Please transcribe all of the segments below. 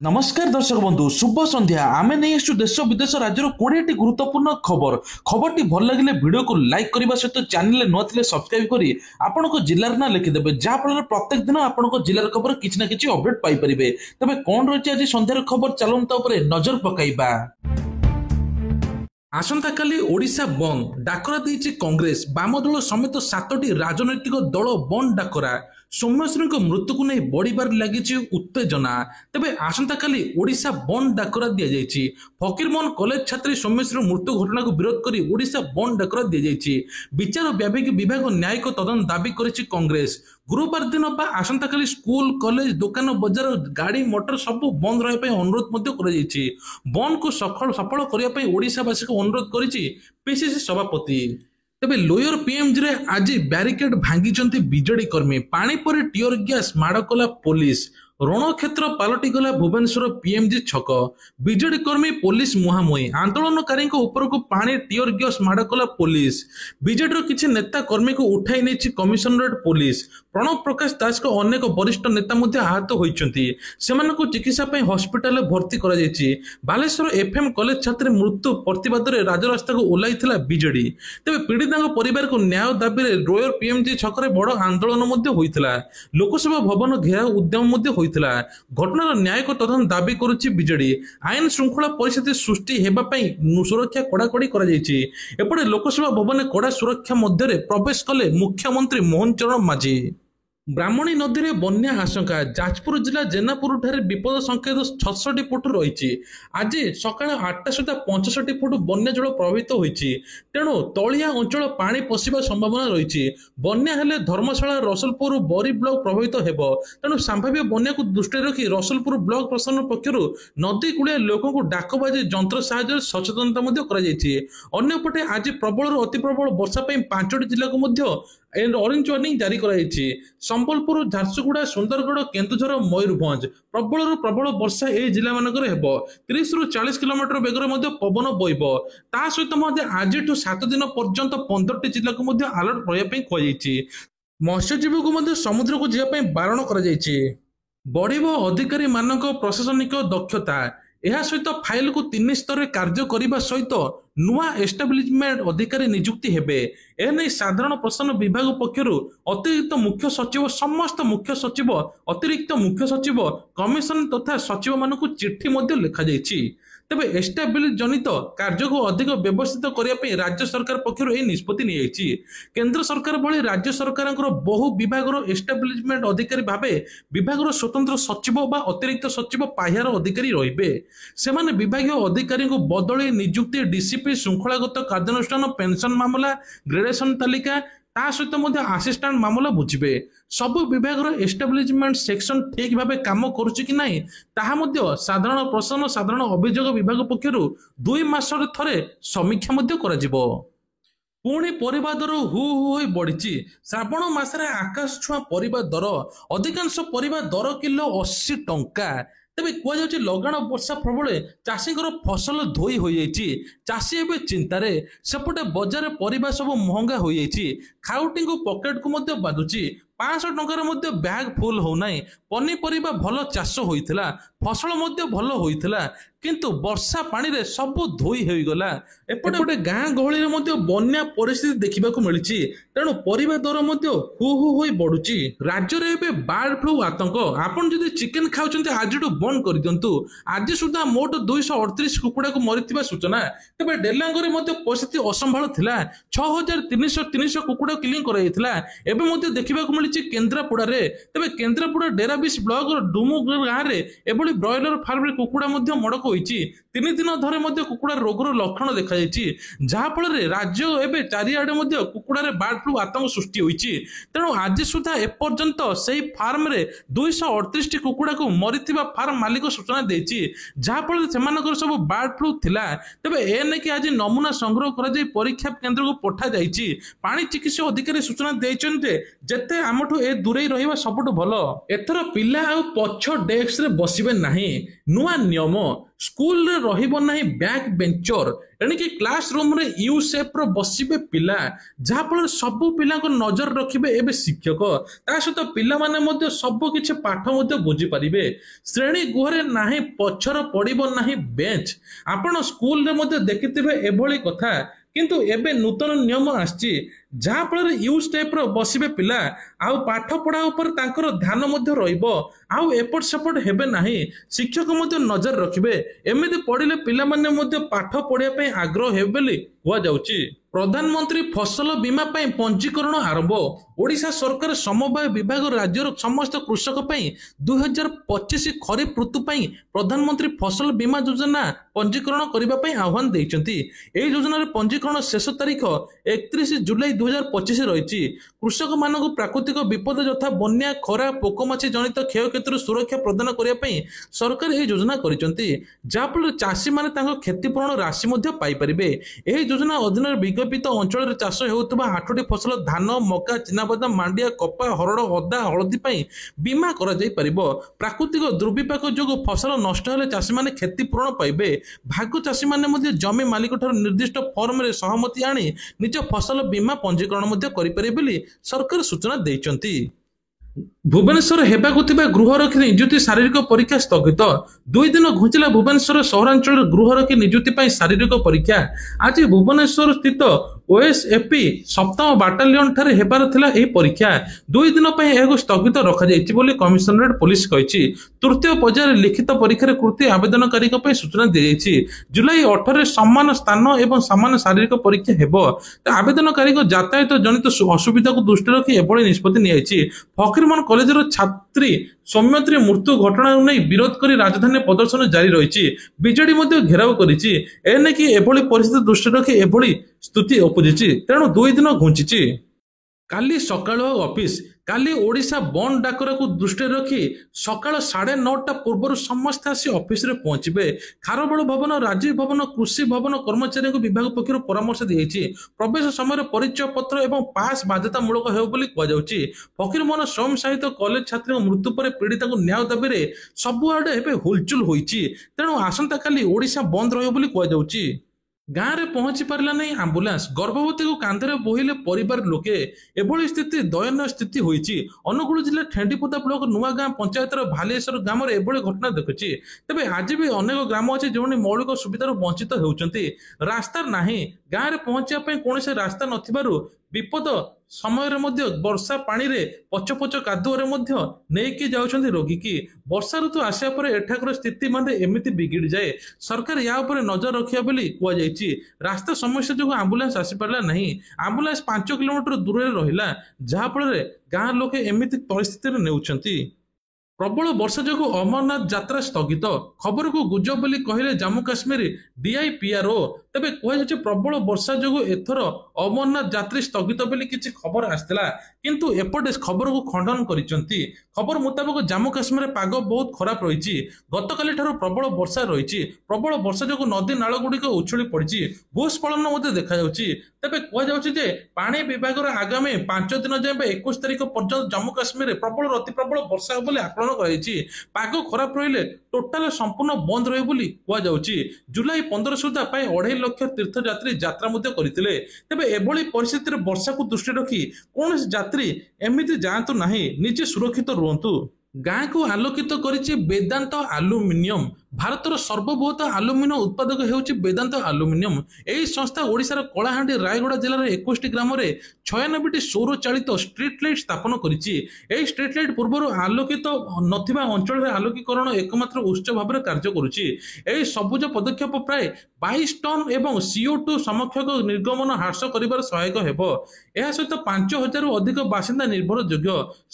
नमस्कार दर्शक बंधु शुभ संध्या आमे नहीं आसु देश विदेश राज्य 20 गुरुत्वपूर्ण खबर खबरटी भल लगे वीडियो को लाइक करने सहित चैनल न थे सब्सक्राइब करी आपण जिलार ना लिखिदेवे जहाँफल प्रत्येक दिन आपण जिलार खबर किसी ना कि अपडेट पाइपर तेज कौन रही आज संध्यार खबर चलता नजर पकाइबा। आसंता काली ओडिशा बंद डाकरा देइछि कांग्रेस वाम दल समेत 7टी राजनैतिक दल बंद डाकरा सौम्यश्री मृत्यु को नहीं बढ़िबार लगी उत्तेजना तेबे आसंता काली ओडिशा बंद डाकरा दि जाइछि। फकीरमोहन कॉलेज छात्री सौम्यश्री मृत्यु घटना को विरोध करी ओडिशा बंद डाकरा दि जाइछि। विचार विभाग न्यायिक तदंत दाबी करिछि कांग्रेस। गुरुवार दिन बा आसंता काली स्कूल कॉलेज दुकान बजार गाड़ी मोटर सब बंद रहा अनुरोध बंद को सफल करने ओडिशावासी को अनुरोध करिछि पीसीसी सभापति। तेबे लोयर पीएमजी रे आज ब्यारिकेड भांगी बीजेडी कर्मी पानी पर टियर गैस माड़ कला पुलिस रणक्षेत्र पलटि गला भुवनेश्वर पीएमजी छक बीजेडी कर्मी पुलिस मुहांमुही आंदोलनकारी उपरको पानी टियर गैस माड़ कला पुलिस बीजेडी किसी नेता कर्मी को उठाई नहीं कमिशनरेट पुलिस प्रणव प्रकाश दास को अनेक वरिष्ठ नेता आहत होती चिकित्सा हस्पिटाल भर्ती कर बालेश्वर एफएम कॉलेज छात्री मृत्यु प्रतिवाद में राजरास्ता को ओह्लैला बीजेडी। तेज पीड़िता परिवार को न्याय दाबी रोयर पीएमजी छक बड़ आंदोलन होता लोकसभा भवन घेराव उद्यम घटनार न्यायिक तदंत दाबी करुच्ची बीजेडी। आईन श्रृंखला परिस्थिति सृष्टि होगापी सुरक्षा कड़ाकड़ी करपटे लोकसभा भवन कड़ा सुरक्षा मध्य प्रवेश कले मुख्यमंत्री मोहन चरण माझी। ब्राह्मणी नदी में बन्या आशंका जाजपुर जिला जेनापुर ठारे विपद संकेत 66 फुट रही आज सकाळ 8टा सुधा 65 फुट बन्या जल प्रभावित होती तेणु तलिया अंचल पानी पशिबा संभावना रही। बन्या हेले धर्मशाला रसलपुर बरी ब्लॉक प्रभावित हेब तेणु संभाव्य बन्या को दृष्टि रखी रसलपुर ब्लॉक प्रशासन पक्षर नदी कूलिया लोक डाकबाजी जंत्र साहाय्य सचेतनता अन्यपटे आज प्रबल अति प्रबल वर्षा 5टी जिला को ऑरेंज वार्निंग जारी कराई। संबलपुर झारसुगुड़ा सुंदरगढ़ केन्दुझर मयूरभंज प्रबल वर्षा ए जिला मानकर हेब 30 ରୁ 40 किलोमीटर बेगर पवन बइब ता सहित आज 7 दिन पर्यंत 15टी जिला को अलर्ट रही कहुई। मत्स्यजीवी को समुद्र को जावाई बारण कर बढ़िब अधिकारी मानक प्रशासनिक दक्षता यह सहित फाइल को 3 स्तर कार्य करने सहित नुआ एस्टाब्लिशमेंट अधिकारी नियुक्ति हेबे एने साधारण प्रशासन विभाग पक्षर अतिरिक्त मुख्य सचिव समस्त मुख्य सचिव अतिरिक्त मुख्य सचिव कमिशन तथा सचिव मानक चिट्ठी लिखा जाइछि। तेबे एस्टाब्लिश जनित कार्य को अधिक व्यवस्थित करने राज्य सरकार पक्षर यह निष्पत्ति नि केंद्र सरकार भली राज्य सरकार बहु विभाग एस्टाब्लिशमेंट अधिकारी भावे विभाग स्वतंत्र सचिव बा अतिरिक्त सचिव पाह्यार अधिकारी रहिबे सेमाने विभागीय अधिकारी को बदली नियुक्ति डीसीपी श्रृंखलागत कार्यानुष्ठान पेंशन मामला ग्रेडेशन तालिका ता सहित आसिस्टांट मामला बुझे सबु विभाग एस्टाब्लिशमेंट सेक्शन ठीक भाव काम करुच्ची कि नहीं ताहा साधारण प्रशासन साधारण अभियोग विभाग पक्षर 2 मास थरे समीक्षा पुणी परिबा दर हु हु हो बढ़ी श्रावण मासरे आकाश छुआ परिबा दर अधिकांश परिबा दर किलो 80 टंका। तेज कहुच्छे लगाण वर्षा प्रबल चाषी फसल धोई हो चाषी एवं चिंतार सेपटे बजार परिबा सब महंगा हो खाउटी पकेट को बाधुची 500 टंकार बैग फुल होना पनीपरिबा भल चाष होता फसल भल होता किंतु वर्षा पानी रे सब धोई हो गला। एपटे गाँ गहली बन्या परिस्थिति देखा मिली तेणु परिबा दर हु हु हो बढ़ुची। राज्य में बर्ड फ्लू आतंक आपन जदि चिकेन खाउछन्ते आज बंद कर दिंतु आज सुधा मोट 238 कुकुड़ा को मरी सूचना। तेज डेलांग परिस्थिति असंभाल थिला 6300 कुकुड़ा किलिंग कर देखा मिली केन्द्रापड़ा रे। तेबे केन्द्रापड़ा डेराबिस ब्लॉक डुमु गाँव में एभली ब्रॉयलर फार्म कुकुड़ा मड़क होईची 3 दिन धरे कुकुड़ा रोगर लक्षण देखा जहाँफल राज्य एवं चारिआडे कुकुड़ा बर्ड फ्लू आतंक सृष्टि होईची। तेणु आज सुधा एपर्यंत से फार्म रे 238 कुकुड़ा को मरी फार्म मालिक सूचना देती जहाँफल से सब बर्ड फ्लू थिला। तेबे एने कि आज नमूना संग्रह कर परीक्षा केन्द्र को पठा जाइछि। पानी चिकित्सा अधिकारी सूचना देते जेते आम ଆମଠୁ ଏ ଦୂରେଇ ରହିବା ସବୁଠୁ ଭଲ। ଏଥର ପିଲା ଆଉ ପଛ ଡେସ୍କରେ ବସିବେ ନାହିଁ। ନୂଆ ନିୟମ, ସ୍କୁଲରେ ରହିବ ନାହିଁ ବ୍ୟାକ୍ ବେଞ୍ଚର, ଏଣିକି କ୍ଲାସ ରୁମରେ ୟୁ ସେପ୍ର ବସିବେ ପିଲା, ଯାହାଫଳରେ ସବୁ ପିଲାଙ୍କ ନଜର ରଖିବେ ଏବେ ଶିକ୍ଷକ। ତା ସହିତ ପିଲାମାନେ ମଧ୍ୟ ସବୁ କିଛି ପାଠ ମଧ୍ୟ ବୁଝିପାରିବେ। ଶ୍ରେଣୀ ଗୃହରେ ନାହିଁ ପଛର ପଡ଼ିବ ନାହିଁ ବେଞ୍ଚ। ଆପଣ ସ୍କୁଲରେ ମଧ୍ୟ ଦେଖିଥିବେ ଏଭଳି କଥା, କିନ୍ତୁ ଏବେ ନୂତନ ନିୟମ ଆସିଛି, ଯାହାଫଳରେ ୟୁ ଷ୍ଟେପ୍ର ବସିବେ ପିଲା, ଆଉ ପାଠ ପଢ଼ା ଉପରେ ତାଙ୍କର ଧ୍ୟାନ ମଧ୍ୟ ରହିବ, ଆଉ ଏପଟ ସେପଟ ହେବେ ନାହିଁ। ଶିକ୍ଷକ ମଧ୍ୟ ନଜର ରଖିବେ। ଏମିତି ପଢ଼ିଲେ ପିଲାମାନେ ମଧ୍ୟ ପାଠ ପଢ଼ିବା ପାଇଁ ଆଗ୍ରହ ହେବେ ବୋଲି କୁହାଯାଉଛି। ପ୍ରଧାନମନ୍ତ୍ରୀ ଫସଲ ବୀମା ପାଇଁ ପଞ୍ଜୀକରଣ ଆରମ୍ଭ। ଓଡ଼ିଶା ସରକାର ସମବାୟ ବିଭାଗ ରାଜ୍ୟର ସମସ୍ତ କୃଷକ ପାଇଁ 2025 ଖରିଫ ଋତୁ ପାଇଁ ପ୍ରଧାନମନ୍ତ୍ରୀ ଫସଲ ବୀମା ଯୋଜନା ପଞ୍ଜୀକରଣ କରିବା ପାଇଁ ଆହ୍ୱାନ ଦେଇଛନ୍ତି। ଏହି ଯୋଜନାରେ ପଞ୍ଜୀକରଣ ଶେଷ ତାରିଖ 31 ଜୁଲାଇ 2025 ରହିଛି। କୃଷକମାନଙ୍କୁ ପ୍ରାକୃତିକ ବିପଦ ଯଥା ବନ୍ୟା, ଖରା, ପୋକମାଛି ଜନିତ କ୍ଷୟକ୍ଷତିରୁ ସୁରକ୍ଷା ପ୍ରଦାନ କରିବା ପାଇଁ ସରକାର ଏହି ଯୋଜନା କରିଛନ୍ତି, ଯାହାଫଳରେ ଚାଷୀମାନେ ତାଙ୍କ କ୍ଷତିପୂରଣ ରାଶି ମଧ୍ୟ ପାଇପାରିବେ। ଏହି ଯୋଜନା ଅଧୀନରେ ବିଜ୍ଞପିତ ଅଞ୍ଚଳରେ ଚାଷ ହେଉଥିବା 8ଟି ଫସଲ ଧାନ, ମକା, ଚିନାବାଦାମ, ମାଣ୍ଡିଆ, କପା, ହରଡ଼, ଅଦା, ହଳଦୀ ପାଇଁ ବୀମା କରାଯାଇପାରିବ। ପ୍ରାକୃତିକ ଦୁର୍ବିପାକ ଯୋଗୁଁ ଫସଲ ନଷ୍ଟ ହେଲେ ଚାଷୀମାନେ କ୍ଷତିପୂରଣ ପାଇବେ। ଭାଗ ଚାଷୀମାନେ ମଧ୍ୟ ଜମି ମାଲିକଠାରୁ ନିର୍ଦ୍ଦିଷ୍ଟ ଫର୍ମରେ ସହମତି ଆଣି ନିଜ ଫସଲ ବୀମା ପଞ୍ଜୀକରଣ ମଧ୍ୟ କରିପାରିବେ ବୋଲି ସରକାର ସୂଚନା ଦେଇଛନ୍ତି। ଭୁବନେଶ୍ୱର ହେବାକୁ ଥିବା ଗୃହରକ୍ଷୀ ନିଯୁକ୍ତି ଶାରୀରିକ ପରୀକ୍ଷା ସ୍ଥଗିତ। 2 ଦିନ ଘୁଞ୍ଚିଲା ଭୁବନେଶ୍ୱର ସହରାଞ୍ଚଳରେ ଗୃହରକ୍ଷୀ ନିଯୁକ୍ତି ପାଇଁ ଶାରୀରିକ ପରୀକ୍ଷା। ଆଜି ଭୁବନେଶ୍ୱର ସ୍ଥିତ ଓଏସ୍ଏପି 7ମ ବାଟାଲିୟନ ଠାରେ ହେବାର ଥିଲା ଏହି ପରୀକ୍ଷା। 2 ଦିନ ପାଇଁ ଏହାକୁ ସ୍ଥଗିତ ରଖାଯାଇଛି ବୋଲି କମିଶନରେଟ ପୋଲିସ କହିଛି। ତୃତୀୟ ପର୍ଯ୍ୟାୟରେ ଲିଖିତ ପରୀକ୍ଷାରେ କୃତି ଆବେଦନକାରୀଙ୍କ ପାଇଁ ସୂଚନା ଦିଆଯାଇଛି। ଜୁଲାଇ 18ରେ ସମାନ ସ୍ଥାନ ଏବଂ ସମାନ ଶାରୀରିକ ପରୀକ୍ଷା ହେବ। ଆବେଦନକାରୀଙ୍କ ଯାତାୟାତ ଜନିତ ଅସୁବିଧାକୁ ଦୃଷ୍ଟିରେ ରଖି ଏଭଳି ନିଷ୍ପତ୍ତି ନିଆଯାଇଛି। ଫକୀରମୋହନ କଲେଜର ଛାତ୍ରୀ ସୌମ୍ୟଶ୍ରୀ ମୃତ୍ୟୁ ଘଟଣାକୁ ନେଇ ବିରୋଧ କରି ରାଜଧାନୀରେ ପ୍ରଦର୍ଶନ ଜାରି ରହିଛି। ବିଜେଡି ମଧ୍ୟ ଘେରାଉ କରିଛି। ଏନେକି ଏଭଳି ପରିସ୍ଥିତି ଦୃଷ୍ଟିରେ ରଖି ଏଭଳି ସ୍ଥିତି ଉପୁଜିଛି। ତେଣୁ 2 ଦିନ ଘୁଞ୍ଚିଛି। କାଲି ସକାଳ ଅଫିସ। କାଲି ଓଡ଼ିଶା ବନ୍ଦ ଡାକରାକୁ ଦୃଷ୍ଟିରେ ରଖି ସକାଳ 9:30 ପୂର୍ବରୁ ସମସ୍ତେ ଆସି ଅଫିସରେ ପହଞ୍ଚିବେ। ଖାରବେଳ ଭବନ, ରାଜୀବ ଭବନ, କୃଷି ଭବନ କର୍ମଚାରୀଙ୍କୁ ବିଭାଗ ପକ୍ଷରୁ ପରାମର୍ଶ ଦିଆଯାଇଛି। ପ୍ରବେଶ ସମୟରେ ପରିଚୟ ପତ୍ର ଏବଂ ପାସ୍ ବାଧ୍ୟତାମୂଳକ ହେବ ବୋଲି କୁହାଯାଉଛି। ଫକୀରମୋହନ ସ୍ୱୟଂ ସହାୟିତ କଲେଜ ଛାତ୍ରୀଙ୍କ ମୃତ୍ୟୁ ପରେ ପୀଡ଼ିତାଙ୍କ ନ୍ୟାୟ ଦାବିରେ ସବୁଆଡ଼େ ଏବେ ହୁଲଚୁଲ ହୋଇଛି। ତେଣୁ ଆସନ୍ତାକାଲି ଓଡ଼ିଶା ବନ୍ଦ ରହିବ ବୋଲି କୁହାଯାଉଛି। ଗାଁରେ ପହଞ୍ଚି ପାରିଲା ନାହିଁ ଆମ୍ବୁଲାନ୍ସ। ଗର୍ଭବତୀକୁ କାନ୍ଧରେ ବୋହିଲେ ପରିବାର ଲୋକେ। ଏଭଳି ସ୍ଥିତି ଦୟନୀୟ ସ୍ଥିତି ହୋଇଛି। ଅନୁଗୁଳ ଜିଲ୍ଲା ଠେଣ୍ଡିପଦା ବ୍ଲକ ନୂଆ ଗାଁ ପଞ୍ଚାୟତର ଭାଲିଏଶ୍ୱର ଗ୍ରାମରେ ଏଭଳି ଘଟଣା ଦେଖୁଛି। ତେବେ ଆଜି ବି ଅନେକ ଗ୍ରାମ ଅଛି ଯେଉଁମାନେ ମୌଳିକ ସୁବିଧାରୁ ବଞ୍ଚିତ ହେଉଛନ୍ତି। ରାସ୍ତା ନାହିଁ। ଗାଁରେ ପହଞ୍ଚିବା ପାଇଁ କୌଣସି ରାସ୍ତା ନଥିବାରୁ ବିପଦ ସମୟରେ ମଧ୍ୟ ବର୍ଷା ପାଣିରେ ପଛ କାଦୁଅରେ ମଧ୍ୟ ନେଇକି ଯାଉଛନ୍ତି ରୋଗୀକି। ବର୍ଷା ଋତୁ ଆସିବା ପରେ ଏଠାକାର ସ୍ଥିତି ମାନେ ଏମିତି ବିଗିଡ଼ିଯାଏ। ସରକାର ୟା ଉପରେ ନଜର ରଖିବା ବୋଲି କୁହାଯାଇଛି। ରାସ୍ତା ସମସ୍ୟା ଯୋଗୁଁ ଆମ୍ବୁଲାନ୍ସ ଆସିପାରିଲା ନାହିଁ। ଆମ୍ବୁଲାନ୍ସ 5 କିଲୋମିଟର ଦୂରରେ ରହିଲା, ଯାହାଫଳରେ ଗାଁ ଲୋକେ ଏମିତି ପରିସ୍ଥିତିରେ ନେଉଛନ୍ତି। ପ୍ରବଳ ବର୍ଷା ଯୋଗୁଁ ଅମରନାଥ ଯାତ୍ରା ସ୍ଥଗିତ। ଖବରକୁ ଗୁଜବ ବୋଲି କହିଲେ ଜାମ୍ମୁ କାଶ୍ମୀର DIPRO। ତେବେ କୁହାଯାଉଛି ପ୍ରବଳ ବର୍ଷା ଯୋଗୁଁ ଏଥର ଅମରନାଥ ଯାତ୍ରୀ ସ୍ଥଗିତ ବୋଲି କିଛି ଖବର ଆସିଥିଲା, କିନ୍ତୁ ଏପଟେ ଖବରକୁ ଖଣ୍ଡନ କରିଛନ୍ତି। ଖବର ମୁତାବକ ଜାମ୍ମୁ କାଶ୍ମୀରରେ ପାଗ ବହୁତ ଖରାପ ରହିଛି। ଗତକାଲି ଠାରୁ ପ୍ରବଳ ବର୍ଷା ରହିଛି। ପ୍ରବଳ ବର୍ଷା ଯୋଗୁଁ ନଦୀ ନାଳ ଗୁଡ଼ିକ ଉଛୁଳି ପଡ଼ିଛି। ଭୂସ୍ଖଳନ ମଧ୍ୟ ଦେଖାଯାଉଛି। ତେବେ କୁହାଯାଉଛି ଯେ ପାଣି ବିଭାଗର ଆଗାମୀ 5 ଦିନ ଯାଏଁ 21 ତାରିଖ ପର୍ଯ୍ୟନ୍ତ ଜାମ୍ମୁ କାଶ୍ମୀରରେ ପ୍ରବଳରୁ ଅତି ପ୍ରବଳ ବର୍ଷା ହେବ ବୋଲି ଆକଳନ କରାଯାଇଛି। ପାଗ ଖରାପ ରହିଲେ ଟୋଟାଲ ସମ୍ପୂର୍ଣ୍ଣ ବନ୍ଦ ରହିବ ବୋଲି କୁହାଯାଉଛି। ଜୁଲାଇ 15 ସୁଦ୍ଧା ପାଇଁ 2.5 ଲକ୍ଷ ତୀର୍ଥଯାତ୍ରୀ ଯାତ୍ରା ମଧ୍ୟ କରିଥିଲେ। ତେବେ ଏଭଳି ପରିସ୍ଥିତିରେ ବର୍ଷାକୁ ଦୃଷ୍ଟିରେ ରଖି କୌଣସି ଯାତ୍ରୀ ଏମିତି ଯାଆନ୍ତୁ ନାହିଁ, ନିଜେ ସୁରକ୍ଷିତ ରୁହନ୍ତୁ। ଗାଁକୁ ଆଲୋକିତ କରିଛି ବେଦାନ୍ତ ଆଲୁମିନିୟମ। ଭାରତର ସର୍ବବୃହତ ଆଲୁମିନିୟମ ଉତ୍ପାଦକ ହେଉଛି ବେଦାନ୍ତ ଆଲୁମିନିୟମ। ଏହି ସଂସ୍ଥା ଓଡ଼ିଶାର କଳାହାଣ୍ଡି, ରାୟଗଡ଼ା ଜିଲ୍ଲାର 21ଟି ଗ୍ରାମରେ 96ଟି ସୌର ଚାଳିତ ଷ୍ଟ୍ରିଟ୍ ଲାଇଟ୍ ସ୍ଥାପନ କରିଛି। ଏହି ଷ୍ଟ୍ରିଟ୍ ଲାଇଟ୍ ପୂର୍ବରୁ ଆଲୋକିତ ନଥିବା ଅଞ୍ଚଳରେ ଆଲୋକୀକରଣ ଏକମାତ୍ର ଉତ୍ସ ଭାବରେ କାର୍ଯ୍ୟ କରୁଛି। ଏହି ସବୁଜ ପଦକ୍ଷେପ ପ୍ରାୟ 22 ଟନ୍ ଏବଂ CO2 ସମକକ୍ଷ ନିର୍ଗମନ ହ୍ରାସ କରିବାରେ ସହାୟକ ହେବ। ଏହା ସହିତ 5000ରୁ ଅଧିକ ବାସିନ୍ଦା ନିର୍ଭରଯୋଗ୍ୟ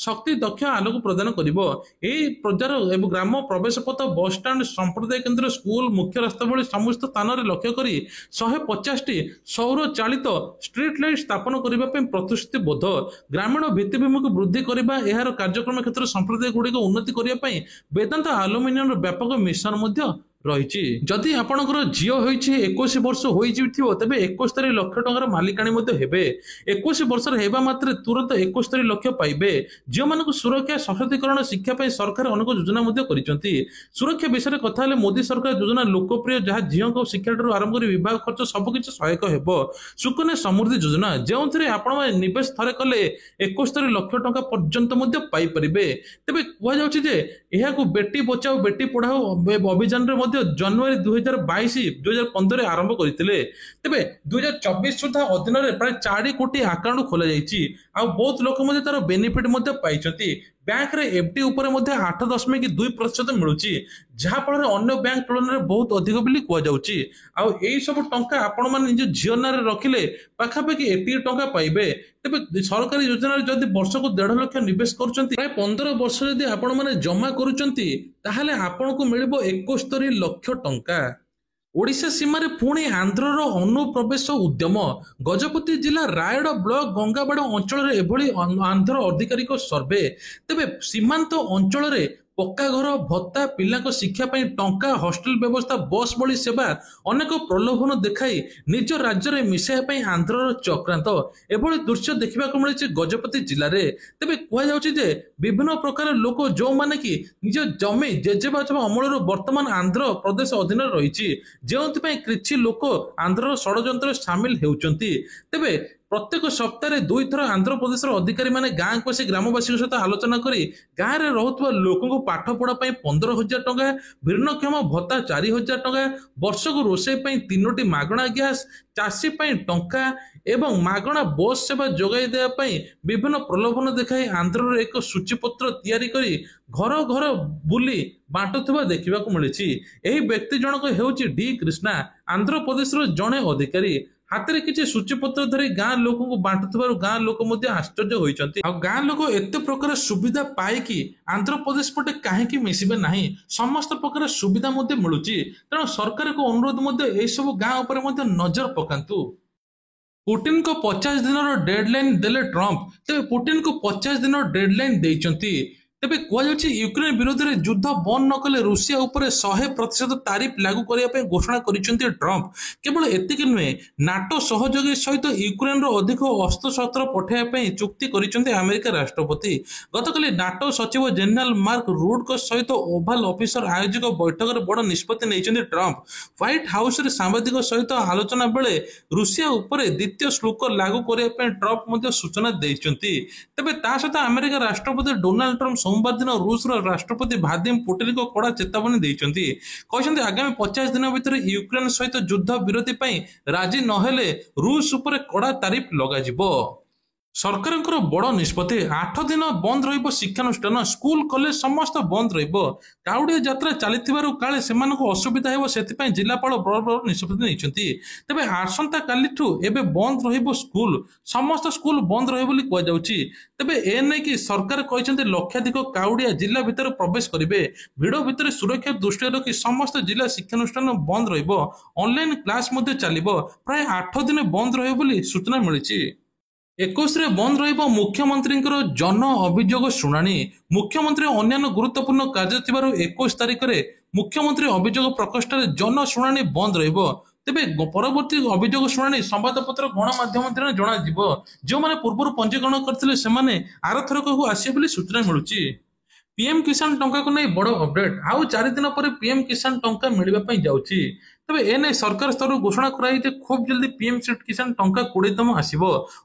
ଶକ୍ତି ଦକ୍ଷ ଆଲୋକ ପ୍ରଦାନ କରିବ। ଏହି ପ୍ରଜାର ଏବଂ ଗ୍ରାମ ପ୍ରବେଶ ପଥ, ବସଷ୍ଟାଣ୍ଡ, ସମ୍ପ୍ରଦାୟ କେନ୍ଦ୍ର, ସ୍କୁଲ, ମୁଖ୍ୟ ରାସ୍ତା ଭଳି ସମସ୍ତ ସ୍ଥାନରେ ଲକ୍ଷ୍ୟ କରି 150ଟି ସୌର ଚାଳିତ ଷ୍ଟ୍ରିଟ୍ ଲାଇଟ୍ ସ୍ଥାପନ କରିବା ପାଇଁ ପ୍ରତିଶ୍ରୁତିବଦ୍ଧ। ଗ୍ରାମୀଣ ଭିତ୍ତିଭୂମିକୁ ବୃଦ୍ଧି କରିବା, ଏହାର କାର୍ଯ୍ୟକ୍ରମ କ୍ଷେତ୍ରରେ ସମ୍ପ୍ରଦାୟ ଗୁଡ଼ିକ ଉନ୍ନତି କରିବା ପାଇଁ ବେଦାନ୍ତ ଆଲୁମିନିୟମର ବ୍ୟାପକ ମିଶନ ମଧ୍ୟ ରହିଛି। ଯଦି ଆପଣଙ୍କର ଝିଅ ହୋଇଛି 21 ବର୍ଷ ହୋଇଯିବ ତେବେ 71 ଲକ୍ଷ ଟଙ୍କାର ମାଲିକାଣୀ ମଧ୍ୟ ହେବେ। 21 ବର୍ଷର ହେବା ମାତ୍ରେ ତୁରନ୍ତ 71 ଲକ୍ଷ ପାଇବେ। ଝିଅମାନଙ୍କୁ ସୁରକ୍ଷା ସଶକ୍ତିକରଣ ଶିକ୍ଷା ପାଇଁ ସରକାର ଅନେକ ଯୋଜନା ମଧ୍ୟ କରିଛନ୍ତି। ସୁରକ୍ଷା ବିଷୟରେ କଥା ହେଲେ ମୋଦି ସରକାର ଯୋଜନା ଲୋକପ୍ରିୟ, ଯାହା ଝିଅଙ୍କ ଶିକ୍ଷାଠାରୁ ଆରମ୍ଭ କରି ବିବାହ ଖର୍ଚ୍ଚ ସବୁକିଛି ସହାୟକ ହେବ। ସୁକନ୍ୟା ସମୃଦ୍ଧି ଯୋଜନା, ଯେଉଁଥିରେ ଆପଣମାନେ ନିବେଶ ଥରେ କଲେ 71 ଲକ୍ଷ ଟଙ୍କା ପର୍ଯ୍ୟନ୍ତ ମଧ୍ୟ ପାଇପାରିବେ। ତେବେ କୁହାଯାଉଛି ଯେ ଏହାକୁ ବେଟି ବଚାଓ ବେଟି ପଢାଓ ଅଭିଯାନରେ ମଧ୍ୟ ଜାନୁଆରୀ 2022-2015 ଆରମ୍ଭ କରିଥିଲେ। ତେବେ 2024 ସୁଦ୍ଧା ଅଧୀନରେ ପ୍ରାୟ 4 କୋଟି ଆକାଉଣ୍ଟ ଖୋଲାଯାଇଛି। ଆଉ ବହୁତ ଲୋକ ମଧ୍ୟ ତାର ବେନିଫିଟ ମଧ୍ୟ ପାଇଛନ୍ତି। ବ୍ୟାଙ୍କରେ ଏଫଡି ଉପରେ ମଧ୍ୟ 8.2% ମିଳୁଛି, ଯାହା ଫଳରେ ଅନ୍ୟ ବ୍ୟାଙ୍କ ତୁଳନାରେ ବହୁତ ଅଧିକ ବୋଲି କୁହାଯାଉଛି। ଆଉ ଏଇ ସବୁ ଟଙ୍କା ଆପଣ ମାନେ ନିଜ ଝିଅ ନାଁରେ ରଖିଲେ ପାଖାପାଖି ଏତିକି ଟଙ୍କା ପାଇବେ। ତେବେ ସରକାରୀ ଯୋଜନାରେ ଯଦି ବର୍ଷକୁ 1.5 ଲକ୍ଷ ନିବେଶ କରୁଛନ୍ତି, ପ୍ରାୟ 15 ବର୍ଷ ଯଦି ଆପଣ ମାନେ ଜମା କରୁଛନ୍ତି, ତାହେଲେ ଆପଣଙ୍କୁ ମିଳିବ 71 ଲକ୍ଷ ଟଙ୍କା। ଓଡ଼ିଶା ସୀମାରେ ପୁଣି ଆନ୍ଧ୍ରର ଅନୁପ୍ରବେଶ ଉଦ୍ୟମ। ଗଜପତି ଜିଲ୍ଲା ରାୟଗଡ଼ ବ୍ଲକ ଗଙ୍ଗାବାଡ଼ ଅଞ୍ଚଳରେ ଏଭଳି ଆନ୍ଧ୍ର ଅଧିକାରୀଙ୍କ ସର୍ଭେ। ତେବେ ସୀମାନ୍ତ ଅଞ୍ଚଳରେ ପକ୍କା ଘର, ଭତ୍ତା, ପିଲାଙ୍କ ଶିକ୍ଷା ପାଇଁ ଟଙ୍କା, ହଷ୍ଟେଲ ବ୍ୟବସ୍ଥା, ବସ୍ ଭଳି ସେବା ଅନେକ ପ୍ରଲୋଭନ ଦେଖାଇ ନିଜ ରାଜ୍ୟରେ ମିଶାଇବା ପାଇଁ ଆନ୍ଧ୍ରର ଚକ୍ରାନ୍ତ। ଏଭଳି ଦୃଶ୍ୟ ଦେଖିବାକୁ ମିଳିଛି ଗଜପତି ଜିଲ୍ଲାରେ। ତେବେ କୁହାଯାଉଛି ଯେ ବିଭିନ୍ନ ପ୍ରକାର ଲୋକ ଯେଉଁମାନେ କି ନିଜ ଜମି ଜେଜେବାପା ଅମଳରୁ ବର୍ତ୍ତମାନ ଆନ୍ଧ୍ର ପ୍ରଦେଶ ଅଧୀନରେ ରହିଛି, ଯେଉଁଥିପାଇଁ କିଛି ଲୋକ ଆନ୍ଧ୍ରର ଷଡ଼ଯନ୍ତ୍ରରେ ସାମିଲ ହେଉଛନ୍ତି। ତେବେ ପ୍ରତ୍ୟେକ ସପ୍ତାହରେ 2 ଥର ଆନ୍ଧ୍ରପ୍ରଦେଶର ଅଧିକାରୀମାନେ ଗାଁକୁ ଆସି ଗ୍ରାମବାସୀଙ୍କ ସହିତ ଆଲୋଚନା କରି ଗାଁରେ ରହୁଥିବା ଲୋକଙ୍କୁ ପାଠ ପଢା ପାଇଁ 15,000 ଟଙ୍କା, ଭିନ୍ନକ୍ଷମ ଭତ୍ତା 4,000 ଟଙ୍କା, ବର୍ଷକୁ ରୋଷେଇ ପାଇଁ 3ଟି ମାଗଣା ଗ୍ୟାସ୍, ଚାଷୀ ପାଇଁ ଟଙ୍କା ଏବଂ ମାଗଣା ବସ୍ ସେବା ଯୋଗାଇ ଦେବା ପାଇଁ ବିଭିନ୍ନ ପ୍ରଲୋଭନ ଦେଖାଇ ଆନ୍ଧ୍ରର ଏକ ସୂଚୀପତ୍ର ତିଆରି କରି ଘର ଘର ବୁଲି ବାଣ୍ଟୁଥିବା ଦେଖିବାକୁ ମିଳିଛି। ଏହି ବ୍ୟକ୍ତି ଜଣକ ହେଉଛି ଡି କ୍ରିଷ୍ଣା, ଆନ୍ଧ୍ରପ୍ରଦେଶର ଜଣେ ଅଧିକାରୀ। ହାତରେ କିଛି ସୂଚୀପତ୍ର ଧରି ଗାଁ ଲୋକଙ୍କୁ ବାଣ୍ଟୁଥିବାରୁ ଗାଁ ଲୋକ ମଧ୍ୟ ଆଶ୍ଚର୍ଯ୍ୟ ହୋଇଛନ୍ତି। ଆଉ ଗାଁ ଲୋକ ଏତେ ପ୍ରକାର ସୁବିଧା ପାଇକି ଆନ୍ଧ୍ରପ୍ରଦେଶ ପଟେ କାହିଁକି ମିଶିବେ ନାହିଁ? ସମସ୍ତ ପ୍ରକାର ସୁବିଧା ମଧ୍ୟ ମିଳୁଛି। ତେଣୁ ସରକାରଙ୍କ ଅନୁରୋଧ ମଧ୍ୟ ଏହିସବୁ ଗାଁ ଉପରେ ମଧ୍ୟ ନଜର ପକାନ୍ତୁ। ପୁଟିନଙ୍କ 50 ଦିନର ଡେଡଲାଇନ୍ ଦେଲେ ଟ୍ରମ୍ପ। ତେବେ ପୁଟିନଙ୍କୁ 50 ଦିନର ଡେଡଲାଇନ୍ ଦେଇଛନ୍ତି। ତେବେ କୁହାଯାଉଛି ୟୁକ୍ରେନ ବିରୋଧରେ ଯୁଦ୍ଧ ବନ୍ଦ ନ କଲେ ରୁଷିଆ ଉପରେ 100% ତାରିଫ ଲାଗୁ କରିବା ପାଇଁ ଘୋଷଣା କରିଛନ୍ତି ଟ୍ରମ୍ପ। କେବଳ ଏତିକି ନୁହେଁ, ନାଟୋ ସହଯୋଗୀ ସହିତ ୟୁକ୍ରେନର ଅଧିକ ଅସ୍ତ୍ରଶସ୍ତ୍ର ପଠାଇବା ପାଇଁ ଚୁକ୍ତି କରିଛନ୍ତି ଆମେରିକା ରାଷ୍ଟ୍ରପତି। ଗତକାଲି ନାଟୋ ସଚିବ ଜେନେରାଲ ମାର୍କ ରୁଟ୍ଙ୍କ ସହିତ ଓଭାଲ ଅଫିସର ଆୟୋଜିତ ବୈଠକରେ ବଡ଼ ନିଷ୍ପତ୍ତି ନେଇଛନ୍ତି ଟ୍ରମ୍ପ। ହ୍ୱାଇଟ୍ ହାଉସରେ ସାମ୍ବାଦିକ ସହିତ ଆଲୋଚନା ବେଳେ ରୁଷିଆ ଉପରେ ଦ୍ୱିତୀୟ ଶୁଳ୍କ ଲାଗୁ କରିବା ପାଇଁ ଟ୍ରମ୍ପ ମଧ୍ୟ ସୂଚନା ଦେଇଛନ୍ତି। ତେବେ ତା ସହିତ ଆମେରିକା ରାଷ୍ଟ୍ରପତି ଡୋନାଲ୍ଡ ଟ୍ରମ୍ପ ସୋମବାର ଦିନ ରୁଷର ରାଷ୍ଟ୍ରପତି ଭ୍ଲାଦିମିର ପୁଟିନଙ୍କୁ କଡ଼ା ଚେତାବନୀ ଦେଇଛନ୍ତି। କହିଛନ୍ତି ଆଗାମୀ 50 ଦିନ ଭିତରେ ୟୁକ୍ରେନ ସହିତ ଯୁଦ୍ଧ ବିରତି ପାଇଁ ରାଜି ନହେଲେ ରୁଷ ଉପରେ କଡ଼ା ତାରିଫ ଲଗାଯିବ। ସରକାରଙ୍କର ବଡ଼ ନିଷ୍ପତ୍ତି। 8 ଦିନ ବନ୍ଦ ରହିବ ଶିକ୍ଷାନୁଷ୍ଠାନ, ସ୍କୁଲ କଲେଜ ସମସ୍ତ ବନ୍ଦ ରହିବ। କାଉଡ଼ିଆ ଯାତ୍ରା ଚାଲିଥିବାରୁ କାଳେ ସେମାନଙ୍କୁ ଅସୁବିଧା ହେବ, ସେଥିପାଇଁ ଜିଲ୍ଲାପାଳ ବଡ଼ ବଡ଼ ନିଷ୍ପତ୍ତି ନେଇଛନ୍ତି। ତେବେ ଆସନ୍ତା କାଲିଠୁ ଏବେ ବନ୍ଦ ରହିବ ସ୍କୁଲ, ସମସ୍ତ ସ୍କୁଲ ବନ୍ଦ ରହିବ ବୋଲି କୁହାଯାଉଛି। ତେବେ ଏ ନେଇକି ସରକାର କହିଛନ୍ତି ଲକ୍ଷାଧିକ କାଉଡ଼ିଆ ଜିଲ୍ଲା ଭିତରେ ପ୍ରବେଶ କରିବେ। ଭିଡ଼ ଭିତରେ ସୁରକ୍ଷା ଦୃଷ୍ଟିରେ ରଖି ସମସ୍ତ ଜିଲ୍ଲା ଶିକ୍ଷାନୁଷ୍ଠାନ ବନ୍ଦ ରହିବ। ଅନଲାଇନ କ୍ଲାସ ମଧ୍ୟ ଚାଲିବ। ପ୍ରାୟ 8 ଦିନ ବନ୍ଦ ରହିବ ବୋଲି ସୂଚନା ମିଳିଛି। 21ରେ ବନ୍ଦ ରହିବ ମୁଖ୍ୟମନ୍ତ୍ରୀଙ୍କର ଜନ ଅଭିଯୋଗ ଶୁଣାଣି। ମୁଖ୍ୟମନ୍ତ୍ରୀ ଅନ୍ୟାନ୍ୟ ଗୁରୁତ୍ୱପୂର୍ଣ୍ଣ କାର୍ଯ୍ୟ ଥିବାରୁ 21 ତାରିଖରେ ମୁଖ୍ୟମନ୍ତ୍ରୀ ଅଭିଯୋଗ ପ୍ରକୋଷ୍ଠରେ ଜନ ଶୁଣାଣି ବନ୍ଦ ରହିବ। ତେବେ ପରବର୍ତ୍ତୀ ଅଭିଯୋଗ ଶୁଣାଣି ସମ୍ବାଦପତ୍ର ଗଣମାଧ୍ୟମରେ ଜଣାଯିବ। ଯେଉଁମାନେ ପୂର୍ବରୁ ପଞ୍ଜୀକରଣ କରିଥିଲେ ସେମାନେ ଆରଥରକକୁ ଆସିବେ ବୋଲି ସୂଚନା ମିଳୁଛି। ପିଏମ୍ କିଷାନ ଟଙ୍କାକୁ ନେଇ ବଡ଼ ଅପଡେଟ୍। ଆଉ 4 ଦିନ ପରେ ପିଏମ୍ କିଷାନ ଟଙ୍କା ମିଳିବା ପାଇଁ ଯାଉଛି। ତେବେ ଏନେଇ ସରକାର ସ୍ତରରୁ ଘୋଷଣା କରାଯାଇଛି ଖୁବ୍ ଜଲ୍ଦି ପିଏମ୍ କିଷାନ ଟଙ୍କା 20ତମ ଆସିବ।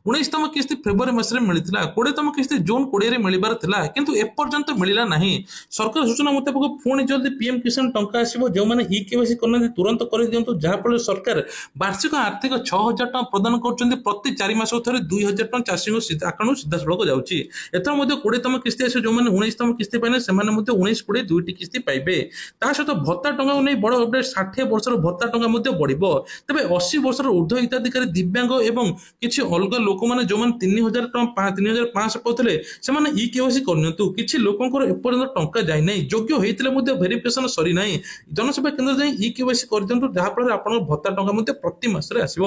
19ତମ କିସ୍ତି ଫେବୃଆରୀ ମାସରେ ମିଳିଥିଲା, 20ତମ କିସ୍ତି ଜୁନ୍ 20ରେ ମିଳିବାର ଥିଲା, କିନ୍ତୁ ଏପର୍ଯ୍ୟନ୍ତ ମିଳିଲା ନାହିଁ। ସରକାର ସୂଚନା ମୁତାବକ ପୁଣି ଜଲ୍ଦି ପିଏମ୍ କିଷାନ ଟଙ୍କା ଆସିବ। ଯେଉଁମାନେ ଇକେୱାଇସି କରିନାହାନ୍ତି ତୁରନ୍ତ କରିଦିଅନ୍ତୁ, ଯାହାଫଳରେ ସରକାର ବାର୍ଷିକ ଆର୍ଥିକ 6,000 ଟଙ୍କା ପ୍ରଦାନ କରୁଛନ୍ତି। ପ୍ରତି 4 ମାସକୁ ଥରେ 2,000 ଟଙ୍କା ଚାଷୀଙ୍କ ଆକାଉଣ୍ଟକୁ ସିଧାସଳଖ ଯାଉଛି। ଏଥର ମଧ୍ୟ 20ତମ କିସ୍ତି ଆସିବ। ଯେଉଁମାନେ 19ତମ କିସ୍ତି ପାଇଲେ ସେମାନେ ମଧ୍ୟ 19, 20 ଦୁଇଟି କିସ୍ତି ପାଇବେ। ତା ସହିତ ଭତ୍ତା ଟଙ୍କାକୁ ନେଇ ବଡ଼ ଅପଡେଟ୍। 60 ବର୍ଷର ଭତ୍ତା ଟଙ୍କା ମଧ୍ୟ ବଢିବ। ତେବେ 80 ବର୍ଷର ଉର୍ଦ୍ଧ୍ୱ ହିତାଧିକାରୀ, ଦିବ୍ୟାଙ୍ଗ ଏବଂ କିଛି ଅଲଗା ଲୋକମାନେ ଯେଉଁମାନେ 3,500 ପାଉଥିଲେ ସେମାନେ ଇ କେୱାଇସି କରିନିଅନ୍ତୁ। କିଛି ଲୋକଙ୍କର ଏପର୍ଯ୍ୟନ୍ତ ଟଙ୍କା ଯାଇନାହିଁ, ଯୋଗ୍ୟ ହେଇଥିଲେ ମଧ୍ୟ ଭେରିଫିକେସନ ସରିନାହିଁ। ଜନସେବା କେନ୍ଦ୍ର ଯାଇ ଇ କେୱାଇସି କରିଦିଅନ୍ତୁ, ଯାହାଫଳରେ ଆପଣଙ୍କ ଭତ୍ତା ଟଙ୍କା ମଧ୍ୟ ପ୍ରତି ମାସରେ ଆସିବ।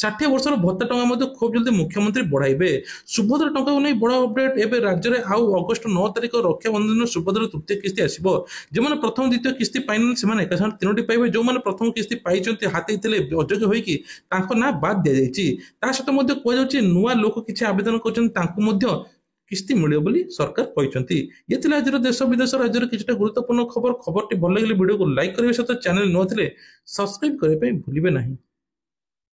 60 ବର୍ଷର ଭତ୍ତା ଟଙ୍କା ମଧ୍ୟ ଖୁବ୍ ଜଲ୍ଦି ମୁଖ୍ୟମନ୍ତ୍ରୀ ବଢାଇବେ। ସୁଭଦ୍ରା ଟଙ୍କାକୁ ନେଇ ବଡ଼ ଅପଡେଟ୍। ଏବେ ରାଜ୍ୟରେ ଆଉ ଅଗଷ୍ଟ 9 ତାରିଖ ରକ୍ଷାବନ୍ଧନ ସୁଭଦ୍ରା ତୃତୀୟ କିସ୍ତି ଆସିବ। ଯେଉଁମାନେ ପ୍ରଥମ ଦ୍ୱିତୀୟ କିସ୍ତି ପାଇନାହାନ୍ତି ସେମାନେ ଏକା ସାଙ୍ଗେ ତିନୋଟି ପାଇବେ। ଯେଉଁମାନେ ପ୍ରଥମ କିସ୍ତି ପାଇଛନ୍ତି, ହାତେଇ ଥିଲେ ଅଯୋଗ୍ୟ ହୋଇକି, ତାଙ୍କ ନାଁ ବାଦ୍ ଦିଆଯାଇଛି। ତା ସହିତ ମଧ୍ୟ କୁହାଯାଉଛି ନୂଆ ଲୋକ କିଛି ଆବେଦନ କରିଛନ୍ତି ତାଙ୍କୁ ମଧ୍ୟ କିସ୍ତି ମିଳିବ ବୋଲି ସରକାର କହିଛନ୍ତି। ଇଏ ଥିଲା ଆଜିର ଦେଶ ବିଦେଶ ରାଜ୍ୟର କିଛିଟା ଗୁରୁତ୍ୱପୂର୍ଣ୍ଣ ଖବରଟି ଭଲ ଲାଗିଲେ ଭିଡ଼ିଓକୁ ଲାଇକ୍ କରିବା ସହିତ ଚ୍ୟାନେଲ ନଥିଲେ ସବସ୍କ୍ରାଇବ୍ କରିବା ପାଇଁ ଭୁଲିବେ ନାହିଁ।